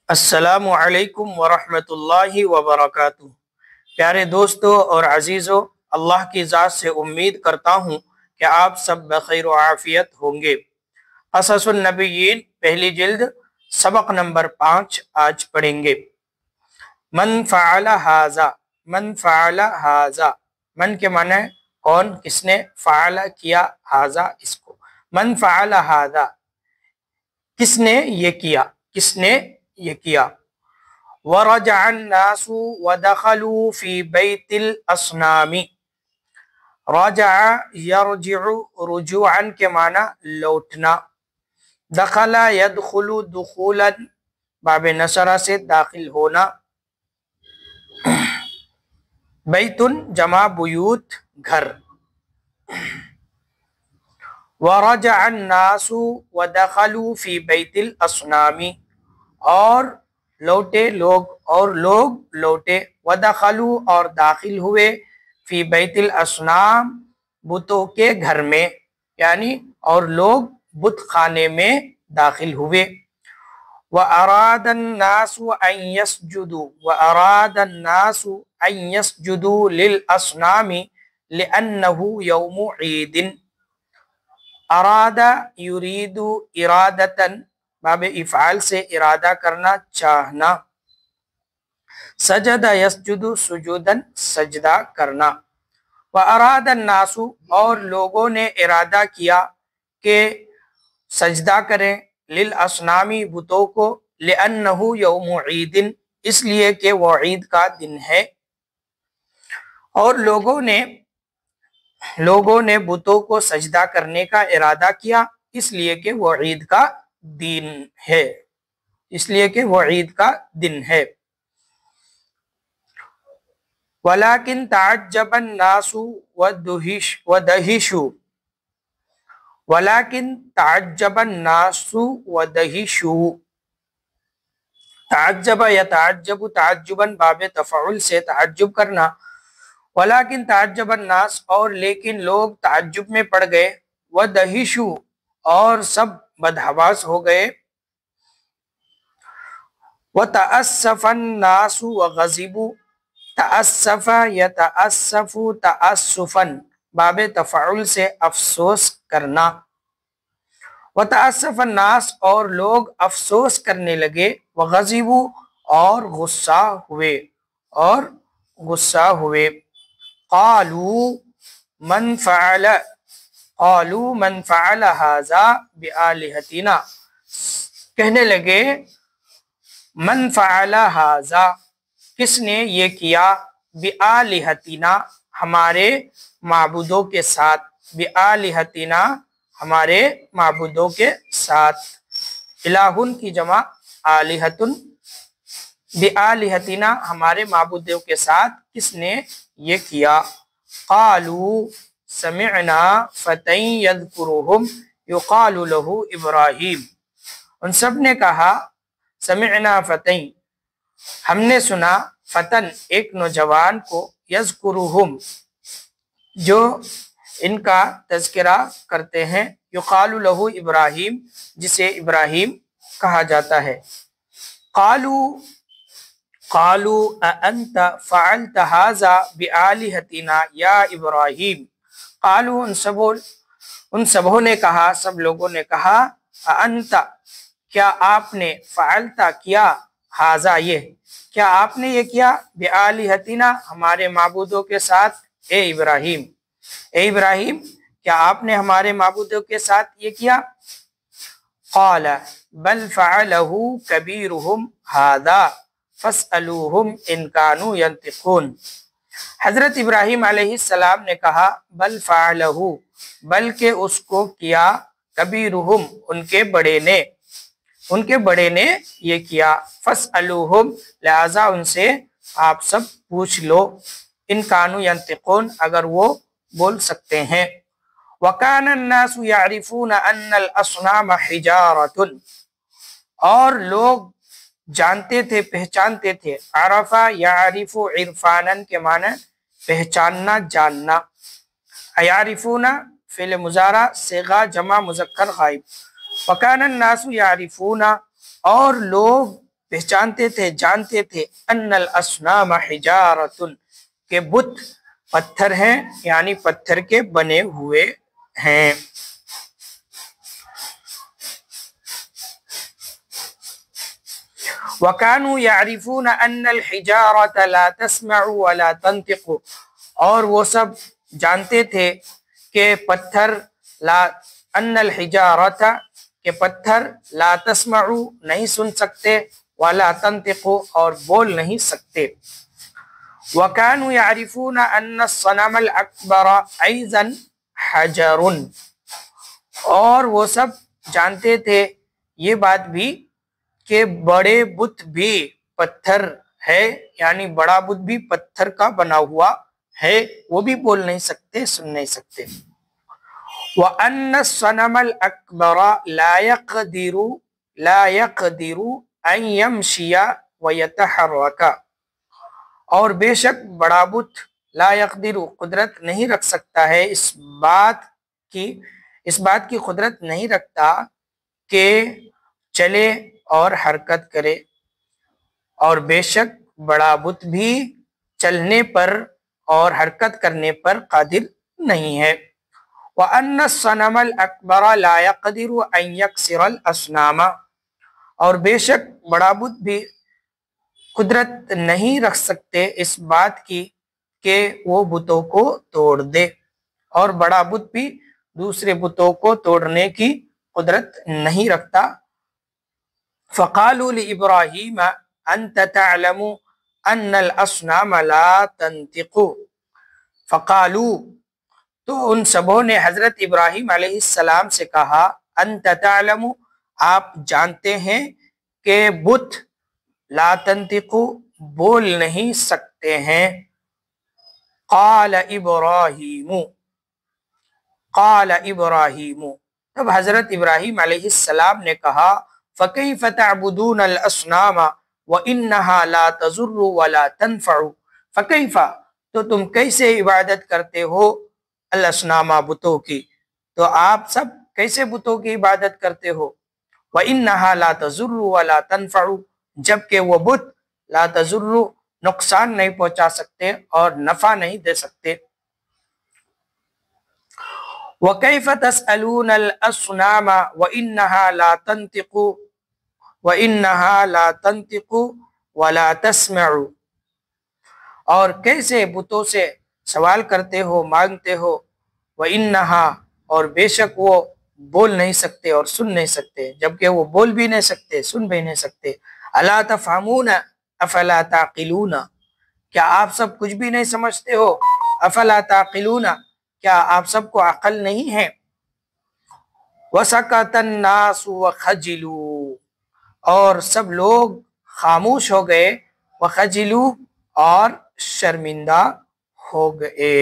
السلام علیکم ورحمۃ اللہ وبرکاتہ۔ پیارے دوستو اور عزیزو، اللہ کی ذات سے امید کرتا ہوں کہ آپ سب بخیر و عافیت ہوں گے۔ قصص النبیین پہلی جلد سبق نمبر 5 آج پڑھیں گے۔ من فعل ھذا، من فعل ھذا، من کے معنی کون، کس نے، فعل کیا، ھذا اس کو، من فعل ھذا، کس نے یہ کیا، کس نے یہ کیا۔ ورجع الناس ودخلوا في بيت الأصنام، رجع یرجع رجوعا کے معنی لوٹنا، دخل يدخل دخولا باب نصرہ سے داخل ہونا، بیت جمع بیوت گھر۔ ورجع الناس ودخلوا في بيت الأصنام، اور لوٹے لوگ، اور لوگ لوٹے، ودخلوا اور داخل ہوئے، فی بیت الاصنام بتوں کے گھر میں، یعنی اور لوگ بت خانے میں داخل ہوئے۔ وَأَرَادَ النَّاسُ أَن يَسْجُدُوا، وَأَرَادَ النَّاسُ أَن يَسْجُدُوا لِلْأَصْنَامِ لِأَنَّهُ يَوْمُ عِيدٍ۔ اراد یرید ارادتاً باب افعال سے ارادہ کرنا، چاہنا۔ سجد یسجد سجوداً سجدہ کرنا۔ وَأَرَادَ النَّاسُ اور لوگوں نے ارادہ کیا کہ سجدہ کریں، للأصنام بتوں کو، لِأَنَّهُ يَوْمُ عِيدٍ اس لیے کہ وہ عید کا دن ہے، اور لوگوں نے بتوں کو سجدہ کرنے کا ارادہ کیا اس لیے کہ وہ عید کا دن ہے، اس لیے کہ وہ عید کا دن ہے۔ وَلَكِنْ تَعَجَّبَ النَّاسُ وَدَهِشُوا، وَلَكِنْ تَعَجَّبَ النَّاسُ وَدَهِشُوا، تعجب یتعجب تعجباً باب تفعل سے تعجب کرنا، وَلَكِنْ تَعَجَّبَ النَّاسُ اور لیکن لوگ تعجب میں پڑ گئے، وَدَهِشُوا اور سب بدحواس ہو گئے، وَتَأَسَّفَ النَّاسُ وَغَضِبُوا، تأسف یتأسف تأسفاً باب تفعل سے افسوس کرنا، وَتَأَسَّفَ النَّاسُ اور لوگ افسوس کرنے لگے، وَغَضِبُوا اور غصہ ہوئے، اور غصہ ہوئے۔ قالوا من فعل ھذا بآلہتنا، کہنے لگے من فعل ھذا کس نے یہ کیا، بآلہتنا ہمارے معبودوں کے ساتھ، بآلہتنا ہمارے معبودوں کے ساتھ، الہن کی جمع آلہتن، بآلہتنا ہمارے معبودوں کے ساتھ کس نے یہ کیا۔ قالوا سمعنا فتى يذكرهم يقال له ابراہیم، ان سب نے کہا سمعنا فتى ہم نے سنا، فتن ایک نوجوان کو، یذکرہم جو ان کا تذکرہ کرتے ہیں، یقال لہ ابراہیم جسے ابراہیم کہا جاتا ہے۔ قالوا اانت فعلت ھذا بآلہتنا یا ابراہیم، قالوا ان سبوں نے کہا، سب لوگوں نے کہا، اانت کیا آپ نے، فعلتا کیا، ھذا یہ کیا آپ نے یہ کیا، بآلہتنا ہمارے معبودوں کے ساتھ، اے ابراہیم کیا آپ نے ہمارے معبودوں کے ساتھ یہ کیا۔ قال بل فعلہ کبیرہم ھذا فاسألوہم ان کانوا ینطقون، حضرت ابراہیم علیہ السلام نے کہا بل فعلہ بلکہ اس کو کیا، کبیرہم ان کے بڑے نے یہ کیا، فاسألوہم لہذا ان سے آپ سب پوچھ لو، ان کانوا ینطقون اگر وہ بول سکتے ہیں۔ وَكَانَ النَّاسُ يَعْرِفُونَ أَنَّ الْأَصْنَامَ حِجَارَةٌ اور لوگ جانتے تھے، پہچانتے تھے، عرفہ یعرف عرفاناً کے معنی پہچاننا، جاننا، یعرفون فعل مضارع صیغہ جمع مذکر غائب، وَكَانَ النَّاسُ يَعْرِفُونَ اور لوگ پہچانتے تھے، جانتے تھے ان الاصنام حجارۃ کہ بت پتھر ہیں، یعنی پتھر کے بنے ہوئے ہیں۔ وَكَانُوا يَعْرِفُونَ أَنَّ الْحِجَارَةَ لَا تَسْمَعُ وَلَا تَنْطِقُ، اور وہ سب جانتے تھے کہ پتھر ان الحجارۃ کہ پتھر لا تسمع نہیں سن سکتے، ولا تنطق اور بول نہیں سکتے۔ وَكَانُوا يَعْرِفُونَ أَنَّ الصَّنَمَ الْأَكْبَرَ أَيْضًا حَجَرٌ، اور وہ سب جانتے تھے یہ بات بھی کہ بڑے بت بھی پتھر ہے، یعنی بڑا بت بھی پتھر کا بنا ہوا ہے، وہ بھی بول نہیں سکتے، سن نہیں سکتے۔ وَأَنَّ الصَّنَمَ الْأَكْبَرَ لَا يَقْدِرُ أَن يَمْشِيَ وَيَتَحَرَّكَ، اور بے شک بڑا بت لا يقدر قدرت نہیں رکھ سکتا ہے، اس بات کی قدرت نہیں رکھتا کہ چلے اور حرکت کرے، اور بے شک بڑا بت بھی چلنے پر اور حرکت کرنے پر قادر نہیں ہے۔ وَأَنَّ الصَّنَمَ الْأَكْبَرَ لَا يَقْدِرُ أَن يَكْسِرَ الْأَصْنَامَ، اور بے شک بڑا بت بھی قدرت نہیں رکھ سکتے اس بات کی کہ وہ بتوں کو توڑ دے، اور بڑا بت بھی دوسرے بتوں کو توڑنے کی قدرت نہیں رکھتا۔ فَقَالُوا لِإِبْرَاهِيمَ أَنْتَ تَعْلَمُ أَنَّ الْأَصْنَامَ لَا تَنْطِقُ، فَقَالُوا تو ان سبوں نے حضرت ابراہیم علیہ السلام سے کہا، انت تعلم آپ جانتے ہیں کہ بت لا تنطق بول نہیں سکتے ہیں۔ قال ابراہیم تب حضرت ابراہیم علیہ السلام نے کہا، فَكَيْفَ تَعْبُدُونَ الْأَصْنَامَ وَإِنَّهَا لَا تَضُرُّ وَلَا تَنْفَعُ، فَكَيْفَ تو تم کیسے عبادت کرتے ہو الاسنام بتوں کی، تو آپ سب کیسے بتوں کی عبادت کرتے ہو؟ وَإِنَّهَا لَا تَضُرُّ وَلَا تَنْفَعُ، جبکہ وہ بت لا تضر نقصان نہیں پہنچا سکتے اور نفع نہیں دے سکتے۔ وَكَيْفَ تَسْأَلُونَ الْأَصْنَامَ وَإِنَّهَا لَا تَنْطِقُ وَلَا تَسْمَعُ، اور کیسے بتوں سے سوال کرتے ہو، مانگتے ہو، وَإِنَّهَا اور بے شک وہ بول نہیں سکتے اور سن نہیں سکتے، جبکہ وہ بول بھی نہیں سکتے، سن بھی نہیں سکتے۔ أَلَا تَفْهَمُونَ أَفَلَا تَعْقِلُونَ، کیا آپ سب کچھ بھی نہیں سمجھتے ہو؟ أَفَلَا تَعْقِلُونَ کیا آپ سب کو عقل نہیں ہے؟ وَسَكَتَ النَّاسُ وَخَجِلُوا اور سب لوگ خاموش ہو گئے، وَخَجِلُوا اور شرمندہ ہو گئے۔